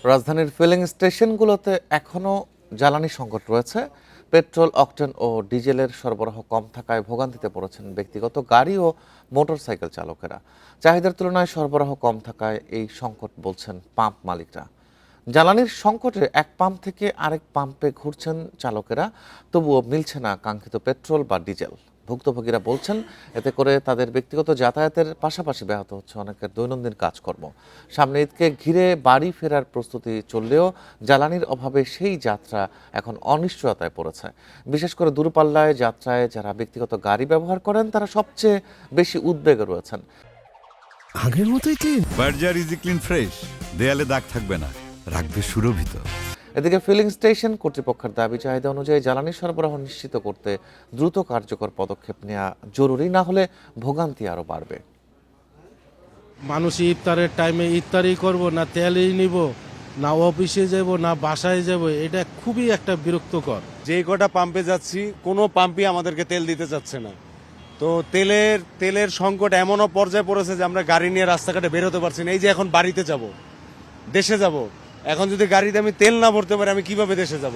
রাজধানীর ফিলিং স্টেশনগুলোতে এখনও জ্বালানি সংকট রয়েছে। পেট্রোল, অকটেন ও ডিজেলের সরবরাহ কম থাকায় ভোগান্তিতে পড়েছেন ব্যক্তিগত গাড়ি ও মোটরসাইকেল চালকেরা। চাহিদার তুলনায় সরবরাহ কম থাকায় এই সংকট বলছেন পাম্প মালিকরা। জ্বালানির সংকটে এক পাম্প থেকে আরেক পাম্পে ঘুরছেন চালকেরা, তবুও মিলছে না কাঙ্ক্ষিত পেট্রোল বা ডিজেল। ভুক্তভোগীরা বলছেন এতে করে তাদের ব্যক্তিগত যাতায়াতের পাশাপাশি ব্যাহত হচ্ছে অনেকের দৈনন্দিন কাজকর্ম। সামনে ঈদকে ঘিরে বাড়ি ফেরার প্রস্তুতি চললেও জ্বালানির অভাবে সেই যাত্রা এখন অনিশ্চয়তায় পড়েছে। বিশেষ করে দূরপাল্লায় যাত্রায় যারা ব্যক্তিগত গাড়ি ব্যবহার করেন তারা সবচেয়ে বেশি উদ্বেগে রয়েছেন। আগের মতোই কি? বার্জার ইজি ক্লিন ফ্রেশ, দেয়ালে দাগ থাকবে না, রাখবে সুরভিত। এদিকে ফিলিং স্টেশন কর্তৃপক্ষের দাবি, চাহিদা অনুযায়ী জ্বালানি সরবরাহ নিশ্চিত করতে দ্রুত কার্যকর পদক্ষেপ নেওয়া জরুরি, না হলে ভোগান্তি আরও বাড়বে। মানুষ ইফতারের টাইমে ইফতারি করব না তেলই নিব, না অফিসে যাব না বাসায় যাব, এটা খুবই একটা বিরক্তকর। যে কটা পাম্পে যাচ্ছি কোনো পাম্পই আমাদেরকে তেল দিতে চাচ্ছে না। তো তেলের সংকট এমনও পর্যায়ে পড়েছে যে আমরা গাড়ি নিয়ে রাস্তাঘাটে বের হতে পারছি না। এই যে এখন বাড়িতে যাব, দেশে যাব, এখন যদি গাড়িতে আমি তেল না ভরতে পারি আমি কিভাবে দেশে যাব?